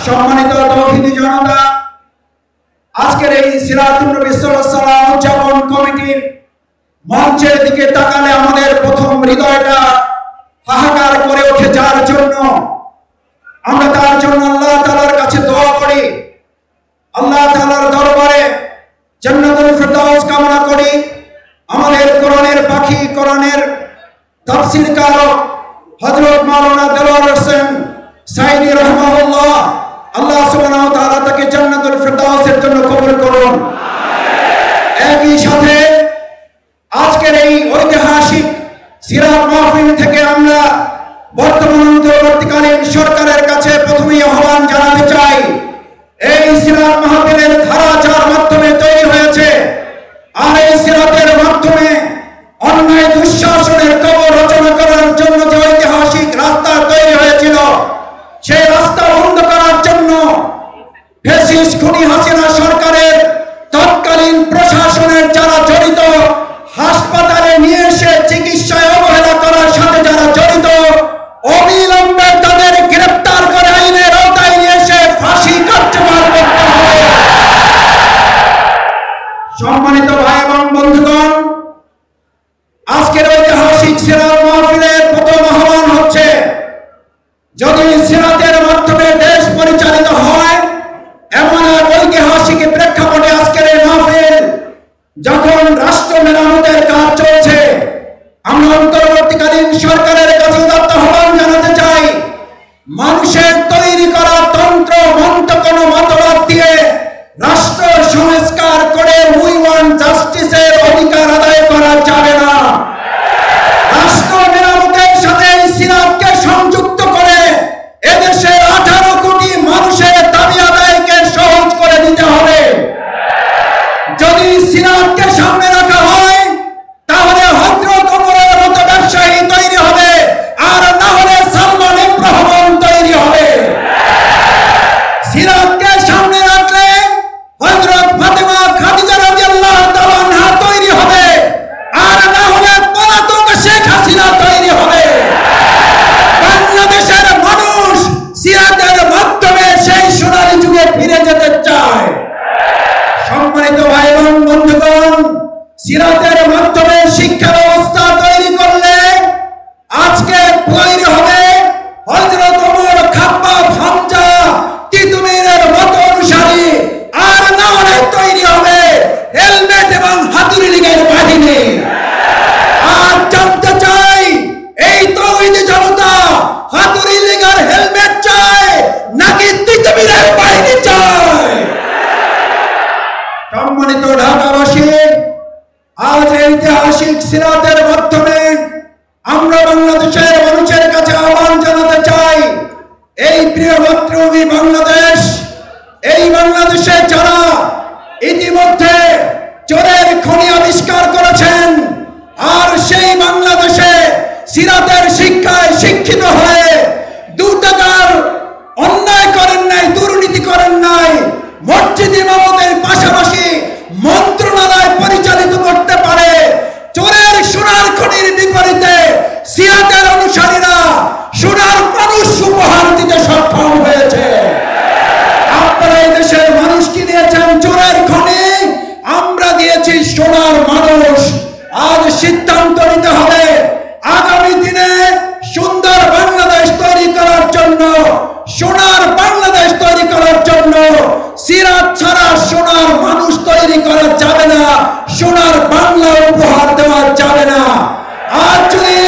সম্মানিত তৌহিদি জনতা, আজকের এই সিরাতুন নবী সাল্লাল্লাহু আলাইহি ওয়াসাল্লাম উদযাপন কমিটির মঞ্চের দিকে তাকালে আমাদের প্রথম হৃদয়টা হাহাকার করে ওঠে, যার জন্য আমরা তার জন্য আল্লাহ তাআলার কাছে দোয়া করি, আল্লাহ তাআলার দরবারে জান্নাতুল ফিরদাউস কামনা করি। আমাদের কোরআনের পাখি, কোরআনের তাফসীর কারক হযরত মাওলানা দেলোয়ার হোসেন সাঈদী রাহিমাহুল্লাহ, আল্লাহ সুবহানাহু ওয়া তাআলা তাকে জান্নাতুল ফিরদাউসের জন্য কবুল করুন। একই সাথে আজকের এই ঐতিহাসিক সিরাত মাহফিল থেকে আমরা বর্তমান অন্তর্বর্তীকালীন সরকারের কাছে প্রথমেই আহ্বান জানাতে চাই, এই সিরাত মাহফিলের ধারা যার মাধ্যমে তৈরি হয়েছে, আর এই সিরাতের মাধ্যমে অন্যায় দুঃশাসনের কবর রচনা করার জন্য যে ঐতিহাসিক রাস্তা তৈরি হয়েছিল, সেই রাস্তা বন্ধ করার জন্য ফ্যাসিস্ট খুনি হাসিনা সরকারের তৎকালীন প্রশাসনের যারা জড়িত, হাসপাতালে নিয়ে এসে চিকিৎসায় অবহেলা করার সাথে যারা জড়িত, অবিলম্বে তাদের গ্রেফতার করে আইনের আওতায় নিয়ে এসে ফাঁসি কার্যকর করতে হবে। সম্মানিত ভাই এবং বন্ধুগণ, আজকের ঐতিহাসিক সিরাত মাহফিলের প্রথম আহ্বান হচ্ছে, যদি সিরাতের মাধ্যমে দেশ পরিচালিত হয়, এমন এক ঐতিহাসিক প্রেক্ষাপটে আজকের এই মাহফিল, যখন রাষ্ট্র মেরামতের কাজ চলছে, আমরা অন্তর্বর্তীকালীন সরকারের কাছে উদাত্ত আহ্বান জানাতে চাই, মানুষের তৈরি করা তন্ত্র মন্ত্র কোন মতবাদ দিয়ে রাষ্ট্র সংস্কার করে উই ওয়ান্ট জাস্টিসের অধিকার আদায় করা যাবে না। রাষ্ট্র মেরামতের সাথে সিরাতকে সংযুক্ত করে এদেশের 18 কোটি মানুষের দাবি আদায়কে সহজ করে দিতে হবে। যদি সিরাতকে সামনে রাখা হয়, তাহলে হযরত ওমরের মতো ব্যবসায়ী তৈরি হবে, আর না হলে সালমান ইবনে রহমান তৈরি হবে। সিরাতকে সামনে রাখলে হযরত ফাতেমা খাদিজা রাদিয়াল্লাহু তাআলা আনহা তৈরি হবে, আর না হলে পলাতক শেখ হাসিনা তৈরি হবে। বাংলাদেশের মানুষ সিরাতের মাধ্যমে সেই সোনালী যুগে ফিরে যেতে চায়। সম্মানিত ভাই এবং বন্ধুগণ, সিরাতের মাধ্যমে শিক্ষা ব্যবস্থা তৈরি করলে আজকে তৈরি হবে হযরত ওমর, খাব্বাব, হামজা, তিতুমীরের মতো অনুসারী, আর না হলে তৈরি হবে হেলমেট এবং হাতুড়ি লীগের বাহিনী। আর জানতে চাই, এই তৌহিদি জনতা হাতুড়ি লীগের হেলমেট চায় নাকি তিতুমীরের বাহিনী চায়? সম্মানিত ঢাকাবাসী, আজ ঐতিহাসিক সিরাতের মাধ্যমে আমরা বাংলাদেশের মানুষের কাছে আহ্বান জানাতে চাই, এই প্রিয় মাতৃভূমি বাংলাদেশ, এই বাংলাদেশে যারা ইতিমধ্যে চোরের খনি আবিষ্কার করেছেন, আর সেই বাংলাদেশে সিরাতের শিক্ষায় শিক্ষিত হয়ে 2 টাকার অন্যায় করেন নাই, দুর্নীতি করেন নাই, মসজিদ ইমামতের পাশাপাশি মন্ত্রণালয় পরিচালিত করতে পারে, চোরের সোনার খনির বিপরীতে সিরাতের অনুসারীরা সোনার মানুষ উপহার দিতে সক্ষম হয়েছে। আপনারা এই দেশের মানুষকে দিয়েছেন চোরের খনি, আমরা দিয়েছি সোনার মানুষ। আজ সিদ্ধান্ত নিতে হবে, আগামী দিনে সুন্দর বাংলাদেশ তৈরি করার জন্য, সোনার বাংলাদেশ তৈরি করার জন্য সিরাত ছাড়া সোনার মানুষ তৈরি করা যাবে না, সোনার বাংলা উপহার দেওয়া যাবে না। আর যদি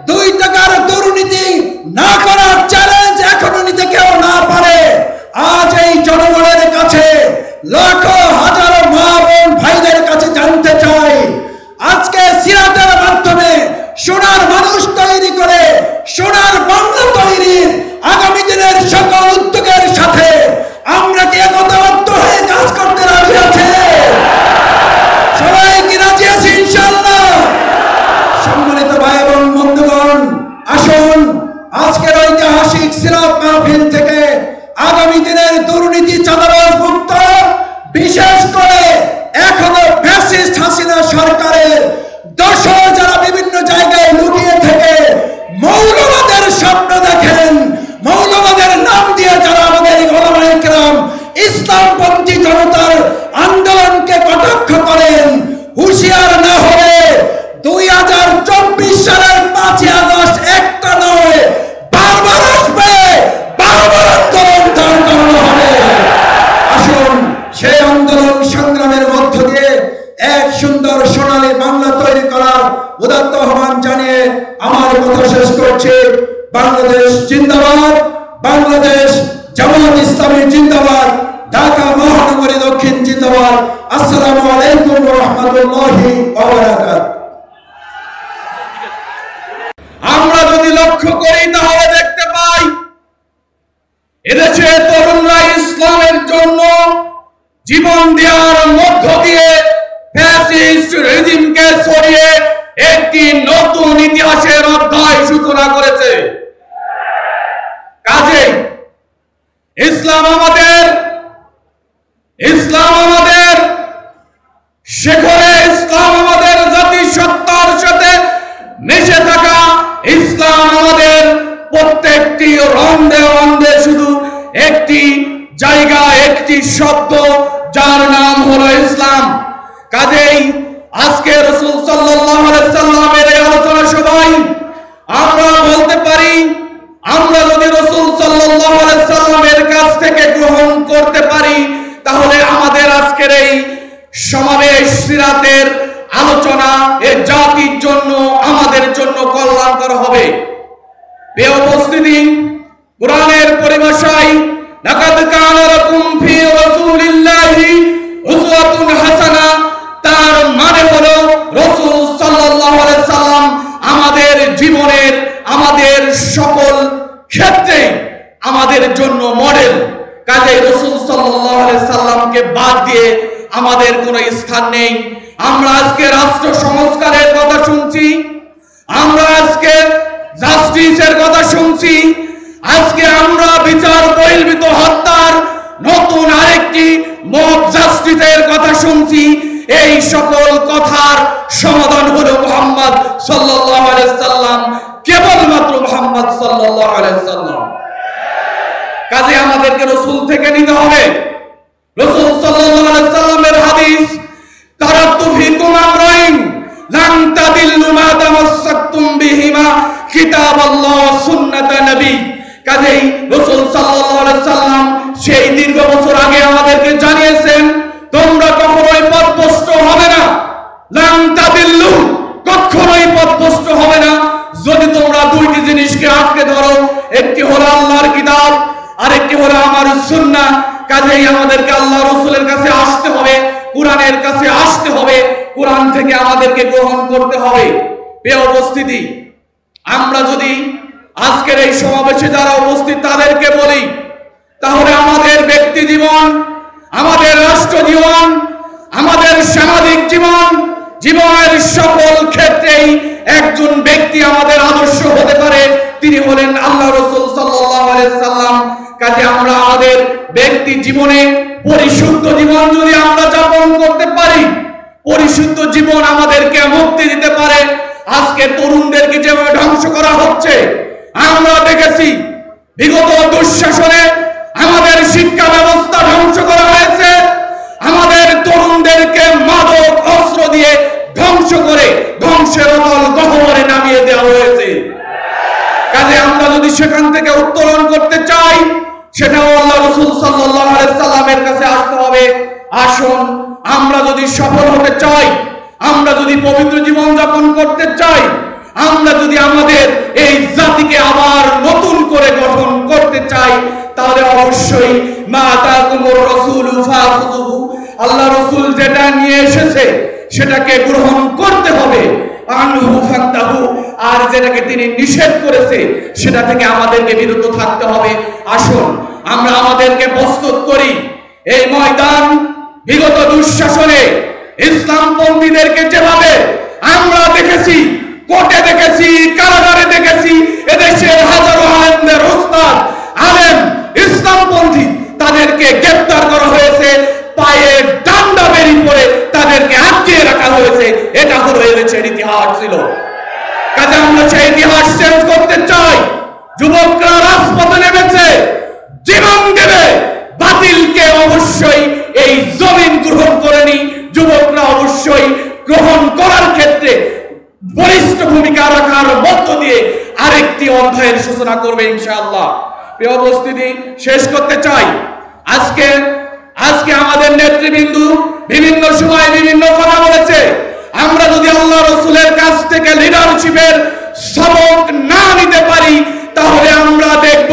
2 টাকার দুর্নীতি না করার চ্যালেঞ্জ এখনো নিতে কেউ না পারে, আজ এই জনগণের কাছে, লাখো হাজারো মা বোন ভাইদের কাছে জানতে চাই, আজকে সিরাতের মাধ্যমে সোনার মানুষ তৈরি করে সোনার বাংলা তৈরির আগামী দিনের সকল উদ্যোগের সাথে আমরা কি একতাবদ্ধ হয়ে কাজ করতে রাজি আছে? সবাই কি রাজি আছে ইনশাআল্লাহ? সম্মানিত ভাই এবং বন্ধুগণ, আসুন আজকের ঐতিহাসিক সিরাত মাহফিল থেকে আগামী দিনের দুর্নীতি চাঁদাবাজ মুক্ত, বিশেষ করে এখনো ফ্যাসিস্ট হাসিনা সরকারের দোষর যারা বিভিন্ন জায়গায় লুকিয়ে থেকে মৌলবাদের স্বপ্ন দেখেন, মৌলবাদের নাম দিয়ে যারা আমাদের আন্দোলন সংগ্রামের মধ্য দিয়ে এক সুন্দর সোনালী বাংলা তৈরি করার উদাত্ত আহ্বান জানিয়ে আমার কথা শেষ করছি। বাংলাদেশ জিন্দাবাদ, বাংলাদেশ জামাত ইসলামী জিন্দাবাদ, ঢাকা মহানগরী দক্ষিণ জিন্দাবাদ। আসসালামু আলাইকুম ওয়া রাহমাতুল্লাহি ওয়া বারাকাতুহু। আমরা যদি লক্ষ্য করি তাহলে দেখতে পাই এদেশে তরুণরা ইসলামের জন্য জীবন দেওয়ার মধ্য দিয়ে ফ্যাসিস্ট রেজিমকে সরিয়ে একটি নতুন ইতিহাসের অধ্যায় সূচনা করেছে। কাজেই ইসলাম আমাদের শেখরে, ইসলাম আমাদের জাতিসত্তার সাথে মিশে থাকা, ইসলাম আমাদের প্রত্যেকটি রন্ধে রন্ধে শুধু একটি জায়গা, একটি শব্দ, যার নাম হলো ইসলাম। কাজেই আজকে রাসূল সাল্লাল্লাহু আলাইহি সাল্লামের এই আলোচনা সভায় আমরা বলতে পারি, আমরা যদি রাসূল সাল্লাল্লাহু আলাইহি সাল্লামের কাছ থেকে গ্রহণ করতে পারি তাহলে আমাদের আজকের এই সমাবেশ সিরাতের আলোচনা এ জাতির জন্য, আমাদের জন্য কল্যাণকর হবে। প্রিয় উপস্থিতি, কোরআনের পরিভাষায় লাকাদ কানা লাকুম ফি রাসূলিল্লাহি উসওয়াতুন হাসানা, তার মানে হলো রাসূল সাল্লাল্লাহু আলাইহি সাল্লাম আমাদের জীবনের, আমাদের সকল ক্ষেত্রে আমাদের জন্য মডেল। কাজেই রাসূল সাল্লাল্লাহু আলাইহি সাল্লামকে বাদ দিয়ে আমাদের কোনো স্থান নেই। আমরা আজকে রাষ্ট্র সংস্কারের কথা শুনছি, আমরা আজকে জাস্টিসের কথা শুনছি, আজকে আমরা বিচার বহির্ভূত হত্যার নতুন আরেকটি মব জাস্টিসের কথা শুনছি। এই সকল কথার সমাধান হলো মুহাম্মদ সাল্লাল্লাহু আলাইহি সাল্লাম, কেবলমাত্র মুহাম্মদ সাল্লাল্লাহু আলাইহি সাল্লাম। কাজে আমাদেরকে রাসূল থেকে নিতে হবে। রাসূল সাল্লাল্লাহু আলাইহি সাল্লামের হাদিস, তারাকতু ফিকুম আমরাইন লান তাদিল্লু মা তামাসসাকতুম বিহিমা কিতাবাল্লাহ সুন্নাত নবী। কাজেই রাসূল সাল্লাল্লাহু আলাইহি সাল্লাম সেই দীর্ঘ বছর আগে আমাদেরকে জানিয়েছেন, তোমরা কখনোই পথভ্রষ্ট হবে না, লান তাদিল্লু, কখনোই পথভ্রষ্ট হবে না যদি তোমরা দুইটি জিনিসকে আঁকড়ে ধরো। একটি হলো আল্লাহর কিতাব, আরেকটি হলো আমার সুন্নাহ। কাজেই আমাদেরকে আল্লাহ রাসূলের কাছে আসতে হবে, কোরআনের কাছে আসতে হবে, কোরআন থেকে আমাদেরকে গ্রহণ করতে হবে। প্রিয় উপস্থিতি, আমরা যদি আজকের এই সমাবেশে যারা উপস্থিত তাদেরকে বলি, তাহলে আমাদের ব্যক্তি জীবন, আমাদের রাষ্ট্র জীবন, আমাদের সামাজিক জীবন, জীবনের সকল ক্ষেত্রেই একজন ব্যক্তি আমাদের আদর্শ হতে পারে, তিনি হলেন আল্লাহ রাসূল সাল্লাল্লাহু আলাইহি সাল্লাম। কাজে আমরা আমাদের ব্যক্তি জীবনে পরিশুদ্ধ জীবন যদি আমরা যাপন করতে পারি, পরিশুদ্ধ জীবন আমাদেরকে মুক্তি দিতে পারে। আজকে তরুণদেরকে যেভাবে ধ্বংস করা হচ্ছে আমরা দেখেছি, বিগত দুঃশাসনে আমাদের শিক্ষা ব্যবস্থা ধ্বংস করা হয়েছে, আমাদের তরুণদেরকে মাদক অস্ত্র দিয়ে ধ্বংস করে ধ্বংসের অতল গহ্বরে নামিয়ে দেওয়া হয়েছে। কাজে আমরা যদি সেখান থেকে উত্তরণ করতে চাই, সেটাও আল্লাহ রাসূল সাল্লাল্লাহু আলাইহি সাল্লামের কাছে আসতে হবে। আসুন, আমরা যদি সফল হতে চাই, আমরা যদি পবিত্র জীবন যাপন করতে চাই, আমরা যদি আমাদের এই জাতিকে আবার নতুন করে গঠন করতে চাই, তাহলে অবশ্যই মা তাকুমুর রাসূলু ফাখুযুহু, আল্লাহ রাসূল যেটা নিয়ে এসেছে সেটাকে গ্রহণ করতে হবে। আনহু ফান্তাহু, আর যেটাকে তিনি নিষেধ করেছে সেটা থেকে আমাদেরকে বিরত থাকতে হবে। আসুন আমরা আমাদেরকে প্রস্তুত করি। এই ময়দান বিগত দুঃশাসনে ইসলামপন্থীদেরকে যেভাবে আমরা দেখেছি, কোর্টে দেখেছি, কারাগারে দেখেছি, এদেশের হাজারো আলেমদের ওস্তাদ আলেম ইসলামপন্থী তাদেরকে গ্রেফতার করা হয়েছে, পায়ে ডান্ডা বেরি পড়ে তাদেরকে আটকে রাখা হয়েছে। এটা হলো এদেশের ইতিহাস ছিল। কাজে আমরা সেই ইতিহাস চেঞ্জ করতে চাই। যুবকরা রাজপথে নেমেছে, জীবন দেবে, বাতিলকে অবশ্যই এই জমিন গ্রহণ করেনি। যুবকরা অবশ্যই গ্রহণ করার ক্ষেত্রে বলিষ্ঠ ভূমিকা রাখার মধ্য দিয়ে আরেকটি অধ্যায়ের সূচনা করবে ইনশাআল্লাহ। প্রিয় উপস্থিতি, শেষ করতে চাই, আজকে আজকে আমাদের নেতৃবৃন্দ বিভিন্ন সময় বিভিন্ন কথা বলেছে। আমরা যদি আল্লাহ রাসূলের কাছ থেকে লিডারশিপের সবক না নিতে পারি, তাহলে আমরা দেখব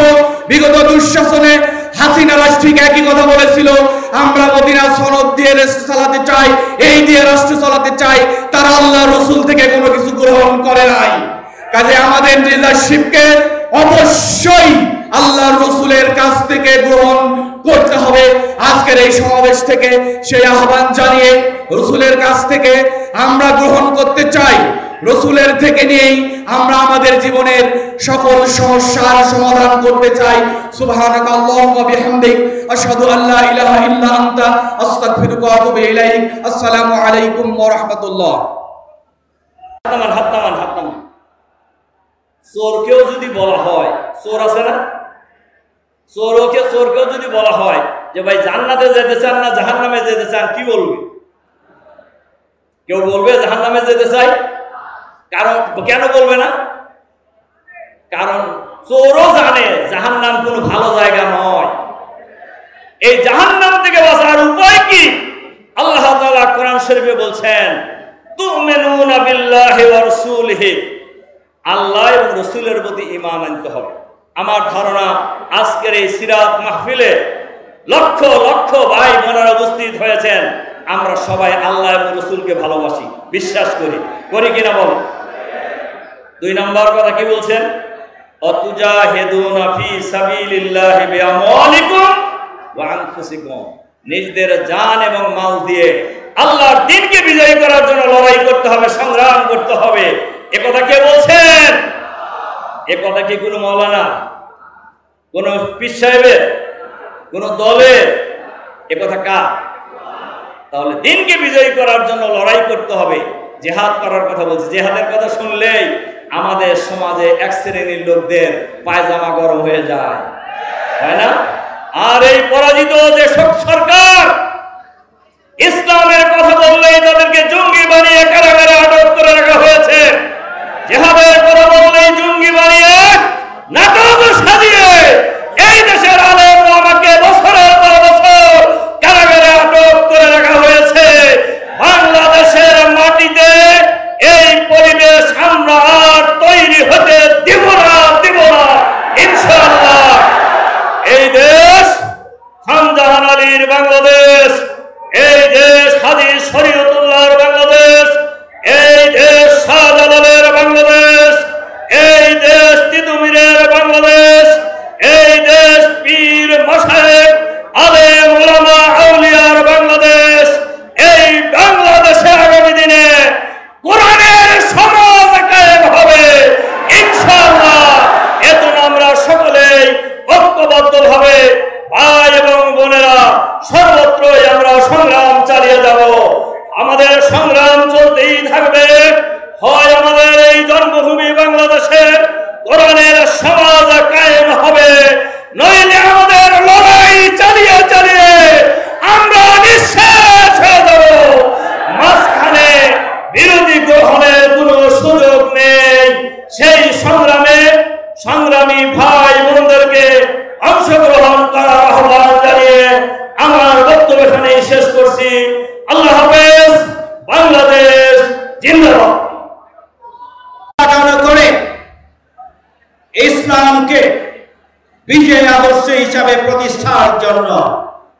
বিগত দুঃশাসনে হাসিনা রাষ্ট্র ঠিক একই কথা বলেছিল, আমরা মদিনা সনদ দিয়ে রাষ্ট্র চালাতে চাই, এই দিয়ে রাষ্ট্র চালাতে চাই। তারা আল্লাহ রাসূল থেকে কোনো কিছু গ্রহণ করে নাই। কাজে আমাদের লিডারশিপকে অবশ্যই আল্লাহর রাসূলের কাছ থেকে গ্রহণ করতে হবে। আজকের এই সমাবেশ থেকে সেই আহ্বান জানিয়ে রাসূলের কাছ থেকে আমরা গ্রহণ করতে চাই। রাসূলের থেকে নিয়েই আমরা আমাদের জীবনের সকল সমস্যার সমাধান করতে চাই। সুবহানাকাল্লাহুম্মা ওয়া বিহামদিক আশহাদু আল্লা ইলাহা ইল্লা আনতা আস্তাগফিরুকা ওয়া আতুবু ইলাইক। আসসালামু আলাইকুম ওয়া রাহমাতুল্লাহ। হাত নামান। চোরকেও যদি বলা হয়, চোর আছে না, চোরকেও যদি বলা হয় যে ভাই জান্নাতে যেতে চান না জাহান্নামে যেতে চান, কি বলবে? কেউ বলবে জাহান্নামে যেতে চাই? কারণ কেন বলবে না? কারণ চোরও জানে জাহান্নাম কোনো ভালো জায়গা নয়। এই জাহান্নাম থেকে বাঁচার উপায় কি? আল্লাহ তাআলা কোরআন শরীফে বলছেন, তুমিনুনা বিল্লাহি ওয়া রাসূলিহি, আল্লাহ এবং রাসূলের প্রতি ঈমান আনতে হবে। আমার ধারণা আজকের এই সিরাত মাহফিলে লক্ষ লক্ষ ভাই বোনেরা উপস্থিত হয়েছেন, আমরা সবাই আল্লাহ এবং রাসূলকে ভালোবাসি, বিশ্বাস করি কিনা বলো? 2 নম্বর কথা কি বলছেন? অতুজাহিদুনা ফি সাবিলিল্লাহি বিআমওয়ালিকুম ওয়া আনফুসিকুম, নিজেদের জান এবং মাল দিয়ে আল্লাহর দ্বীনকে বিজয়ী করার জন্য লড়াই করতে হবে, সংগ্রাম করতে হবে। এ কথা কে বলছেন? এ কথা কি কোনো মাওলানা, কোন পীর সাহেবের, কোন দলের? এ কথা কার? তাহলে দ্বীনকে বিজয়ী করার জন্য লড়াই করতে হবে, জিহাদ করার কথা বলছে। জিহাদের কথা শুনলেই আমাদের সমাজে এক শ্রেণীর লোকদের পায়জামা গরম হয়ে যায়, তাই না? আর এই পরাজিত যে সরকার ইসলামের কথা বললেই তাদেরকে জঙ্গি বানিয়ে কারাগারে আটক করে রাখা হয়েছে। জিহাদের কথা বললেই জঙ্গি বানিয়ে নাটক সাজিয়ে এই দেশের আলেম ওলামাকে বছরের পর বছর কারাগারে আটক করে রাখা হয়েছে। বাংলাদেশের মাটিতে এই পরিবেশ আমরা আর তৈরি হতে দিব না ইনশাআল্লাহ। এই দেশ খানজাহান আলীর বাংলাদেশ, এই দেশ হাজী শরীয়তুল্লাহর বাংলাদেশ, এই দেশ শাহজালালের বাংলাদেশ, এই দেশ তিতুমিরের বাংলাদেশ, এই দেশ পীর মাশায়েখ আলেম ওলামা আউলিয়ার বাংলাদেশ। এই বাংলাদেশে আগামী দিনে কোরআনের সমাজ কায়েম হবে ইনশাআল্লাহ। এজন্য আমরা সকলেই ঐক্যবদ্ধভাবে ভাই এবং বোনেরা সর্বত্রই আমরা সংগ্রাম চালিয়ে যাব। আমাদের সংগ্রাম চলতেই থাকবে। হয় আমাদের এই জন্মভূমি বাংলাদেশে কোরআনের সমাজ কায়েম হবে, নইলে আমাদের লড়াই চালিয়ে চালিয়ে আমরা নিঃশেষ হয়ে যাব। মাঝখানে বিরোধী গ্রহণের কোনো সুযোগ নেই। সেই সংগ্রামী ভাই বোনদেরকে অংশগ্রহণ করার আহ্বান জানিয়ে আমার বক্তব্য এখানেই শেষ করছি। আল্লাহ হাফেজ। বাংলাদেশ জিন্দাবাদ। করে ইসলামকে বিজয় আদর্শ হিসাবে প্রতিষ্ঠার জন্য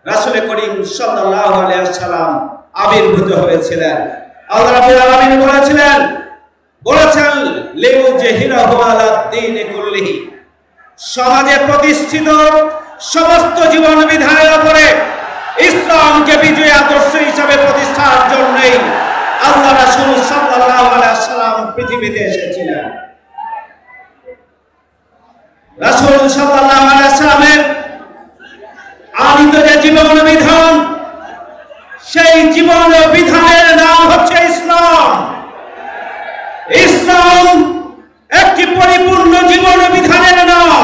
রাসূল করিম সাল্লাল্লাহু আলাইহি ওয়াসাল্লাম আবির্ভূত হয়েছিলেন। আল্লাহ রাব্বুল আলামিন বলেছেন লিউজহিরাহু আলা দ্বীনি কুল্লিহি, সমাজে প্রতিষ্ঠিত সমস্ত জীবন বিধানের উপরে ইসলামকে বিজয় আদর্শ হিসাবে প্রতিষ্ঠার জন্যই আল্লাহ রাসূল সাল্লাল্লাহু আলাইহি ওয়াসাল্লাম পৃথিবীতে এসেছিলেন। রাসূল সাল্লাল্লাহু আলাইহি ওয়াসাল্লামের আনিত যে জীবন বিধান, সেই জীবন বিধানের নাম হচ্ছে ইসলাম। ইসলাম একটি পরিপূর্ণ জীবন বিধানের নাম।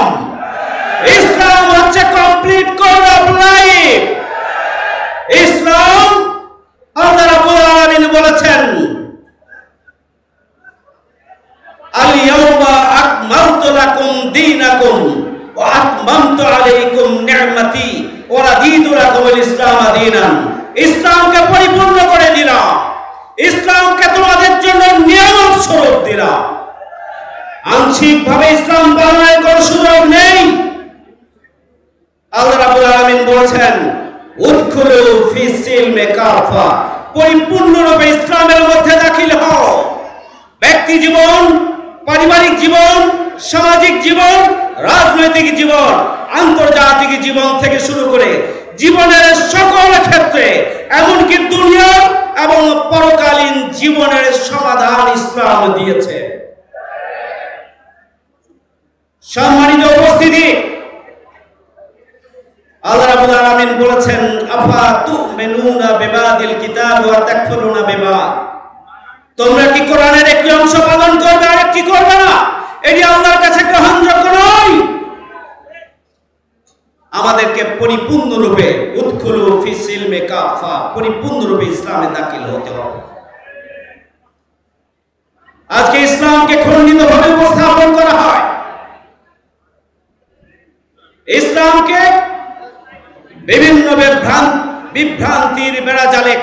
ইসলাম হচ্ছে কমপ্লিট কোড অফ লাইফ। ইসলাম আল্লাহ রাব্বুল আলামিন বলেছেন, আল ইয়াউমা আকমালতু লাকুম দীনাকুম ওয়া আতমামতু আলাইকুম নি'মাতি ইসলামাল্লাযী ওয়া রাদিতু লাকুমুল ইসলাম দীনান, ইসলামকে পরিপূর্ণ করে দিলাম, ইসলামকে তোমাদের জন্য নিয়ামত স্বরূপ দিলাম। আংশিকভাবে ইসলাম পালনের কোনো সুযোগ নেই। আল্লাহ রাব্বুল আলামিন বলেছেন উদখুলু ফিস সিলমি কাফা, পরিপূর্ণরূপে ইসলামের মধ্যে দাখিল হও। ব্যক্তি জীবন, পারিবারিক জীবন, সামাজিক জীবন, রাজনৈতিক জীবন, আন্তর্জাতিক জীবন থেকে শুরু করে জীবনের সকল ক্ষেত্রে, এমনকি দুনিয়া এবং পরকালীন জীবনের সমাধান ইসলাম দিয়েছে। সম্মানিত উপস্থিতি, আল্লাহ রাব্বুল আলামিন বলেছেন আফা তুমিনুনা বিবাদিল কিতাব ওয়া তাকফুরুনা বিবাদ, তোমরা কি কোরআনের একটি অংশ পালন করবে আর একটি করবে না? এটি আল্লাহর কাছে গ্রহণযোগ্য নয়। আমাদেরকে পরিপূর্ণরূপে উদখুলু ফিস সিলমি কাফা, পরিপূর্ণরূপে ইসলামে দাখিল হতে হবে। আজকে ইসলামকে খণ্ডিতভাবে উপস্থাপন করা হয়। ইসলামকে বিভিন্ন বিভ্রান্তির বেড়াজালে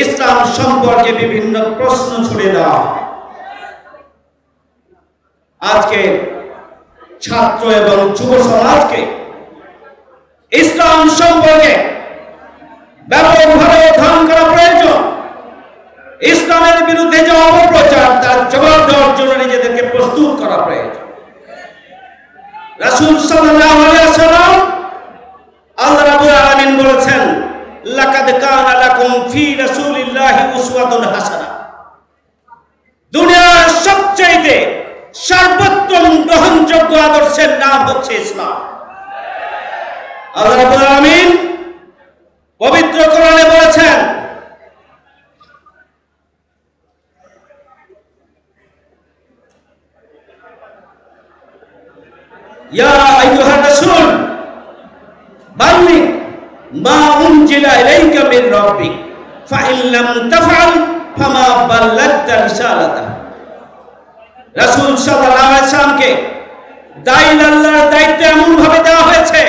ইসলাম সম্পর্কে বিভিন্ন প্রশ্ন ছুড়ে দেওয়া। আজকে ছাত্র এবং যুব সমাজকে ইসলাম সম্পর্কে ব্যাপকভাবে অধ্যয়ন করা প্রয়োজন। ইসলামের বিরুদ্ধে যে অপপ্রচার, তার জবাব দেওয়ার জন্য নিজেদেরকে প্রস্তুত করা প্রয়োজন। রাসূল সাল্লাল্লাহু আলাইহি ওয়াসাল্লাম, আল্লাহ রাব্বুল আলামিন বলেছেন লাকাদ কানা লাকুম ফি রাসূলিল্লাহি উসওয়াতুন হাসানাহ, দুনিয়ার সবচেয়ে সর্বোত্তম গ্রহণযোগ্য আদর্শের নাম হচ্ছে ইসলাম। আল্লাহ রাব্বুল আলামিন পবিত্র কোরআনে বলেছেন ইয়া আইয়ুহার রাসূল বাল্লিগ মা উনজিলা ইলাইকা মির রাব্বিক ফাইন লাম তাফআল ফামা বাল্লাগতা রিসালাতাহ। রাসূল সাল্লাল্লাহু আলাইহি ওয়াসাল্লামকে দায়ী আল্লাহর দায়িত্ব এমন ভাবে দেওয়া হয়েছে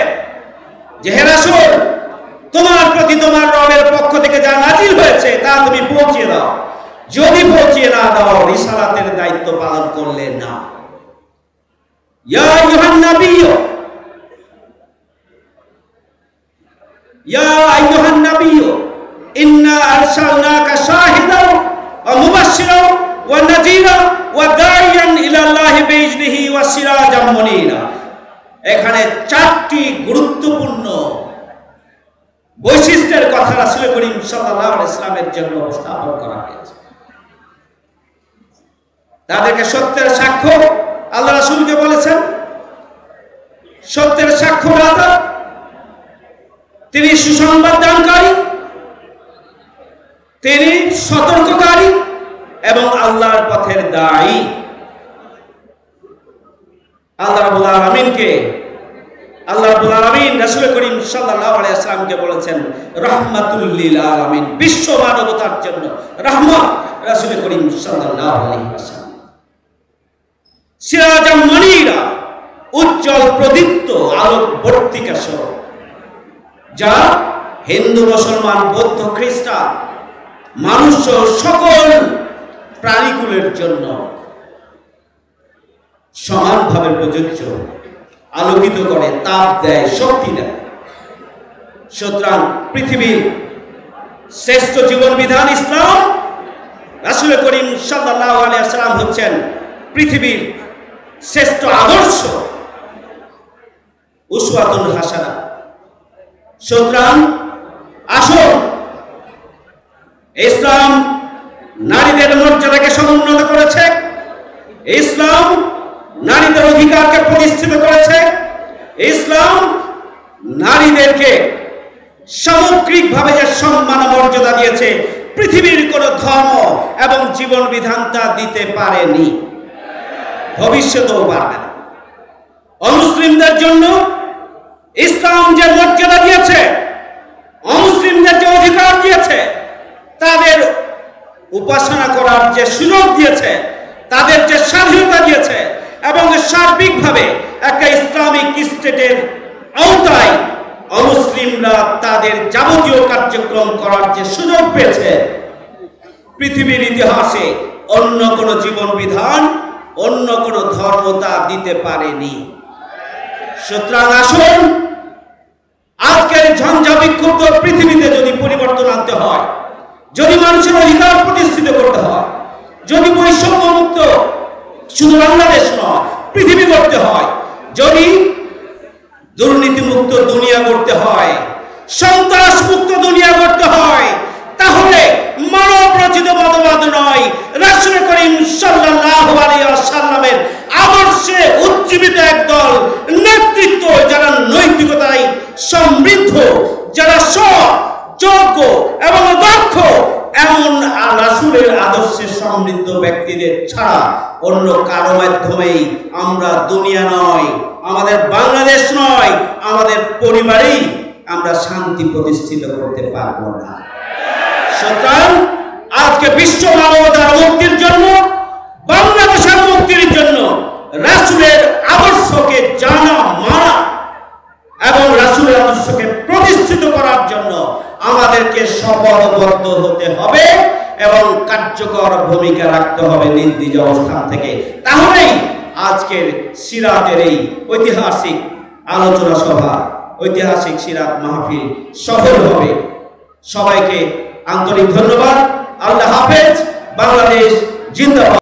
যে হে রাসূল, তোমার প্রতি তোমার রবের পক্ষ থেকে যা নাজিল হয়েছে তা তুমি পৌঁছিয়ে দাও। যদি পৌঁছিয়ে না দাও, রিসালাতের দায়িত্ব পালন করলে না। ইয়া আইয়ুহান নাবিয়্যু ইয়া আইয়ুহান নাবিয়্যু ইন্না আরসালনাকা শাহিদাও ওয়া মুবাশশিরাও ওয়া নাযীরা ওয়া দাইয়ান ইলাল্লাহি বিইজনিহি ওয়া সিরাজাম মুনীরা। এখানে চারটি গুরুত্বপূর্ণ বৈশিষ্ট্যের কথা রাসূল করিম সাল্লাল্লাহু আলাইহি ওয়াসাল্লামের জন্য উপস্থাপন করা হয়েছে। তাদেরকে সত্যের সাক্ষ্য, আল্লাহ রাসূলকে বলেছেন সত্যের সাক্ষ্যদাতা, তিনি সুসংবাদ দানকারী, তিনি সতর্ককারী এবং আল্লাহর পথের দায়ী। আল্লাহ রাব্বুল আলামিন রাসূল করিম সাল্লাল্লাহু আলাইহি ওয়াসাল্লামকে বলেছেন রাহমাতুল লিল আলামিন, বিশ্ব মানবতার জন্য রহমত। রাসূল করিম সাল্লাল্লাহু আলাইহি ওয়াসাল্লাম সিরাজাম মুনীরা, উজ্জ্বল প্রদীপ্ত আলোকবর্তিকা স্বরূপ, যা হিন্দু, মুসলমান, বৌদ্ধ, খ্রিস্টান, মানুষ সকল প্রাণীকুলের জন্য সমানভাবে প্রযোজ্য। আলোকিত করে, তাপ দেয়, শক্তি দেয়। সুতরাং পৃথিবীর শ্রেষ্ঠ জীবন বিধান ইসলাম। রাসূল করিম সাল্লাল্লাহু আলাইহি ওয়াসাল্লাম হচ্ছেন পৃথিবীর শ্রেষ্ঠ আদর্শ, উসওয়াতুন হাসানাহ। সুতরাং আসুন, ইসলাম নারীদের মর্যাদাকে সমুন্নত করেছে, ইসলাম নারীদের অধিকারকে প্রতিষ্ঠিত করেছে, ইসলাম নারীদেরকে সামগ্রিকভাবে যে সম্মান মর্যাদা দিয়েছে, পৃথিবীর কোন ধর্ম এবং জীবন বিধান তা দিতে পারেনি, ভবিষ্যতেও পারবে না। অমুসলিমদের জন্য ইসলাম যে মর্যাদা দিয়েছে, অমুসলিমদের যে অধিকার দিয়েছে, তাদের উপাসনা করার যে সুযোগ দিয়েছে, তাদের যে স্বাধীনতা দিয়েছে এবং সার্বিকভাবে একটা ইসলামিক স্টেটের আওতায় অমুসলিমরা তাদের যাবতীয় কার্যক্রম করার যে সুযোগ পেয়েছে পৃথিবীর ইতিহাসে অন্য কোন জীবন বিধান, অন্য কোন ধর্ম তা দিতে পারেনি। সুতরাং আসুন, আজকের ঝঞ্ঝা বিক্ষুব্ধ পৃথিবীতে যদি পরিবর্তন আনতে হয়, যদি মানুষের অধিকার প্রতিষ্ঠিত করতে হয়, যদি বৈষম্য মুক্ত শুধু বাংলাদেশ নয় পৃথিবী করতে হয়, যদি দুর্নীতি মুক্ত দুনিয়া করতে হয়, সন্ত্রাস মুক্ত দুনিয়া করতে হয়, তাহলে মানব রচিত মতবাদ নয়, রাসূল করিম সাল্লাল্লাহু আলাইহি ওয়াসাল্লামের আদর্শে উজ্জীবিত একদল নেতৃত্ব, যারা নৈতিকতায় সমৃদ্ধ, যারা সৎ, যোগ্য এবং দক্ষ, এমন রাসূলের আদর্শে সমৃদ্ধ ব্যক্তিদের ছাড়া অন্য কারো মাধ্যমেই আমরা দুনিয়া নয়, আমাদের বাংলাদেশ নয়, আমাদের পরিবারেই আমরা শান্তি প্রতিষ্ঠিত করতে পারবো না। সুতরাং আজকে বিশ্ব মানবতার মুক্তির জন্য, বাংলাদেশের মুক্তির জন্য রাসূলের আদর্শকে জানা, মানা এবং রাসূলের আদর্শকে প্রতিষ্ঠিত করার জন্য আমাদেরকে শপথবদ্ধ হতে হবে এবং কার্যকর ভূমিকা রাখতে হবে নিজ নিজ অবস্থান থেকে। তাহলেই আজকের সিরাতের এই ঐতিহাসিক আলোচনা সভা, ঐতিহাসিক সিরাত মাহফিল সফল হবে। সবাইকে আন্তরিক ধন্যবাদ। আল্লাহ হাফেজ। বাংলাদেশ জিন্দাবাদ।